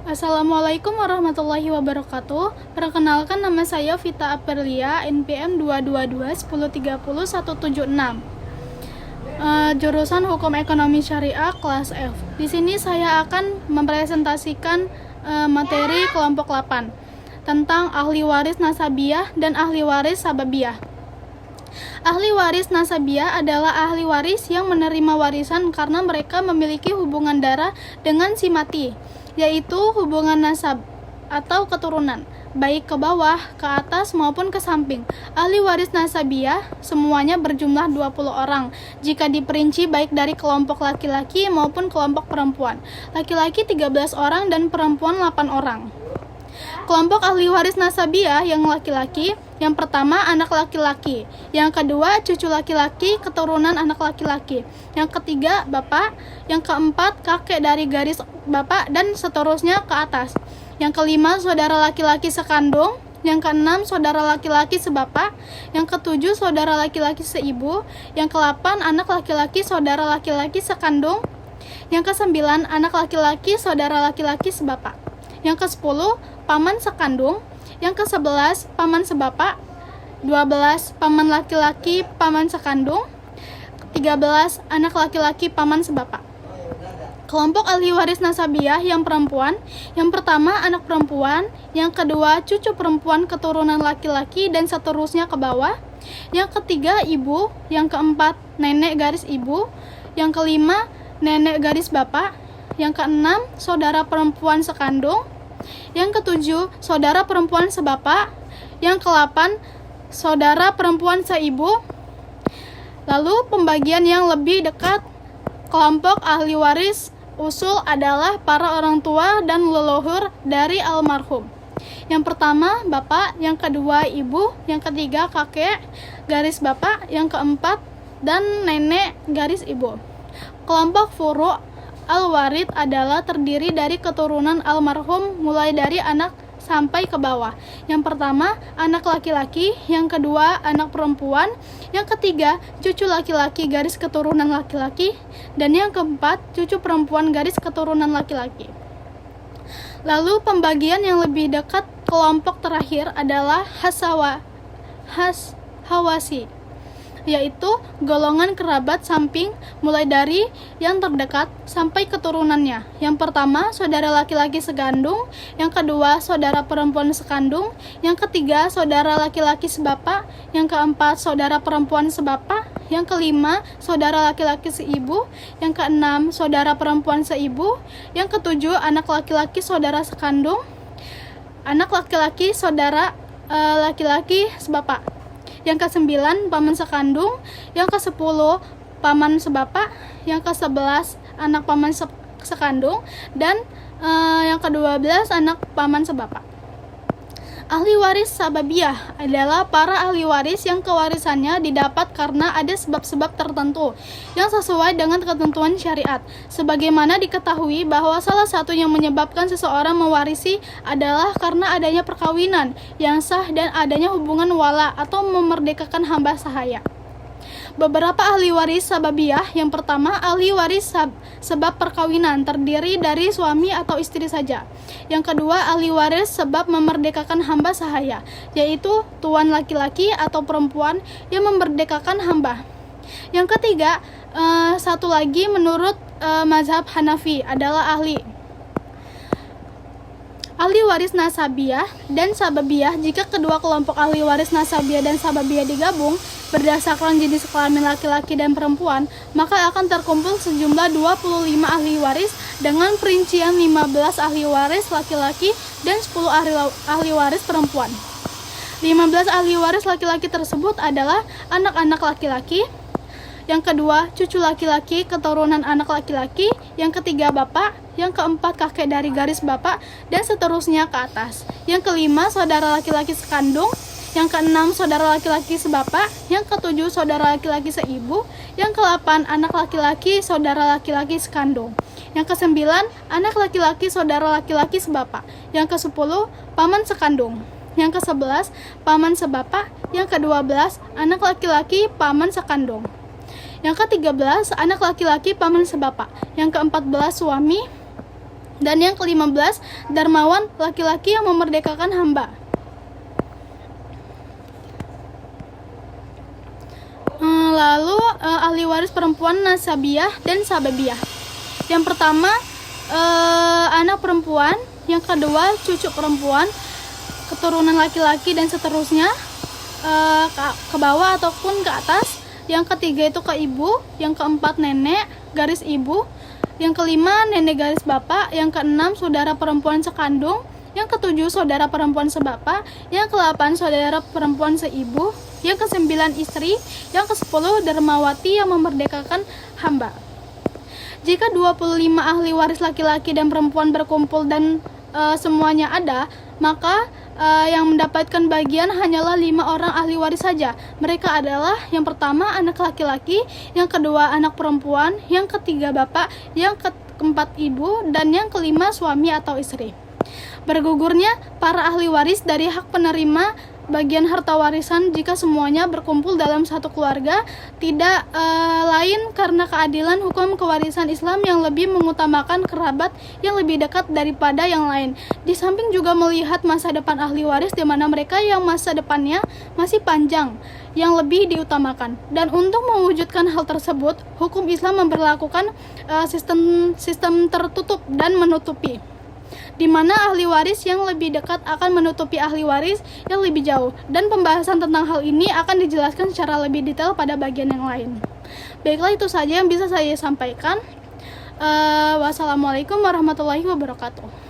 Assalamualaikum warahmatullahi wabarakatuh. Perkenalkan, nama saya Vita Aprilia, NPM 2221030-176. Jurusan Hukum Ekonomi Syariah kelas F. Di sini saya akan mempresentasikan materi kelompok 8 tentang ahli waris nasabiyah dan ahli waris sababiyah. Ahli waris nasabiyah adalah ahli waris yang menerima warisan karena mereka memiliki hubungan darah dengan si mati, yaitu hubungan nasab atau keturunan, baik ke bawah, ke atas, maupun ke samping. Ahli waris nasabiyah semuanya berjumlah 20 orang, jika diperinci baik dari kelompok laki-laki maupun kelompok perempuan. Laki-laki 13 orang dan perempuan 8 orang. Kelompok ahli waris nasabiyah yang laki-laki, yang pertama anak laki-laki, yang kedua cucu laki-laki keturunan anak laki-laki, yang ketiga bapak, yang keempat kakek dari garis bapak, dan seterusnya ke atas. Yang kelima saudara laki-laki sekandung, yang keenam saudara laki-laki sebapak, yang ketujuh saudara laki-laki seibu, yang kelapan anak laki-laki saudara laki-laki sekandung, yang kesembilan anak laki-laki saudara laki-laki sebapak, yang ke-10 paman sekandung, yang ke-11 paman sebapak, 12 paman laki-laki paman sekandung, 13 anak laki-laki paman sebapak. Kelompok ahli waris nasabiyah yang perempuan, yang pertama anak perempuan, yang kedua cucu perempuan keturunan laki-laki dan seterusnya ke bawah, yang ketiga ibu, yang keempat nenek garis ibu, yang kelima nenek garis bapak, yang keenam saudara perempuan sekandung, yang ketujuh saudara perempuan sebapak, yang ke-8 saudara perempuan seibu. Lalu pembagian yang lebih dekat kelompok ahli waris usul adalah para orang tua dan leluhur dari almarhum. Yang pertama bapak, yang kedua ibu, yang ketiga kakek garis bapak, yang keempat dan nenek garis ibu. Kelompok furu' al-warid adalah terdiri dari keturunan almarhum mulai dari anak sampai ke bawah. Yang pertama anak laki-laki, yang kedua anak perempuan, yang ketiga cucu laki-laki garis keturunan laki-laki, dan yang keempat cucu perempuan garis keturunan laki-laki. Lalu pembagian yang lebih dekat kelompok terakhir adalah hawasi, yaitu golongan kerabat samping mulai dari yang terdekat sampai keturunannya. Yang pertama saudara laki-laki sekandung, yang kedua saudara perempuan sekandung, yang ketiga saudara laki-laki sebapak, yang keempat saudara perempuan sebapak, yang kelima saudara laki-laki seibu, yang keenam saudara perempuan seibu, yang ketujuh anak laki-laki saudara sekandung, anak laki-laki saudara laki-laki sebapak, yang ke-9 paman sekandung, yang ke-10 paman sebapak, yang ke-11 anak paman sekandung, dan yang ke-12 anak paman sebapak. Ahli waris sababiyah adalah para ahli waris yang kewarisannya didapat karena ada sebab-sebab tertentu yang sesuai dengan ketentuan syariat. Sebagaimana diketahui bahwa salah satu yang menyebabkan seseorang mewarisi adalah karena adanya perkawinan yang sah dan adanya hubungan wala atau memerdekakan hamba sahaya. Beberapa ahli waris sababiyah. Yang pertama ahli waris sebab perkawinan, terdiri dari suami atau istri saja. Yang kedua ahli waris sebab memerdekakan hamba sahaya, yaitu tuan laki-laki atau perempuan yang memerdekakan hamba. Yang ketiga satu lagi menurut mazhab Hanafi adalah ahli waris nasabiyah dan sababiyah. Jika kedua kelompok ahli waris nasabiyah dan sababiyah digabung berdasarkan jenis kelamin laki-laki dan perempuan, maka akan terkumpul sejumlah 25 ahli waris dengan perincian 15 ahli waris laki-laki dan 10 ahli waris perempuan. 15 ahli waris laki-laki tersebut adalah anak-anak laki-laki, yang kedua cucu laki-laki keturunan anak laki-laki, yang ketiga bapak, yang keempat kakek dari garis bapak, dan seterusnya ke atas. Yang kelima saudara laki-laki sekandung, yang keenam saudara laki-laki sebapak, yang ketujuh saudara laki-laki seibu, yang ke-8 anak laki-laki saudara laki-laki sekandung, yang ke-9 anak laki-laki saudara laki-laki sebapak, yang ke-10 paman sekandung, yang ke-11 paman sebapak, yang ke-12 anak laki-laki paman sekandung, yang ke-13 anak laki-laki paman sebapak, yang ke-14 suami, Dan yang ke-15, dermawan laki-laki yang memerdekakan hamba. Lalu ahli waris perempuan nasabiyah dan sababiyah. Yang pertama anak perempuan, yang kedua cucu perempuan, keturunan laki-laki dan seterusnya ke bawah ataupun ke atas. Yang ketiga itu ke ibu, yang keempat nenek garis ibu, yang kelima nenek garis bapak, yang keenam saudara perempuan sekandung, yang ketujuh saudara perempuan sebapak, yang ke-8 saudara perempuan seibu, yang ke-9 istri, yang ke-10 dermawati yang memerdekakan hamba. Jika 25 ahli waris laki-laki dan perempuan berkumpul dan semuanya ada, maka yang mendapatkan bagian hanyalah 5 orang ahli waris saja. Mereka adalah yang pertama anak laki-laki, yang kedua anak perempuan, yang ketiga bapak, yang keempat ibu, dan yang kelima suami atau istri. Bergugurnya para ahli waris dari hak penerima bagian harta warisan jika semuanya berkumpul dalam satu keluarga, tidak lain karena keadilan hukum kewarisan Islam yang lebih mengutamakan kerabat yang lebih dekat daripada yang lain. Di samping juga melihat masa depan ahli waris di mana mereka yang masa depannya masih panjang yang lebih diutamakan. Dan untuk mewujudkan hal tersebut, hukum Islam memberlakukan sistem tertutup dan menutupi, di mana ahli waris yang lebih dekat akan menutupi ahli waris yang lebih jauh, dan pembahasan tentang hal ini akan dijelaskan secara lebih detail pada bagian yang lain. Baiklah, itu saja yang bisa saya sampaikan. Wassalamualaikum warahmatullahi wabarakatuh.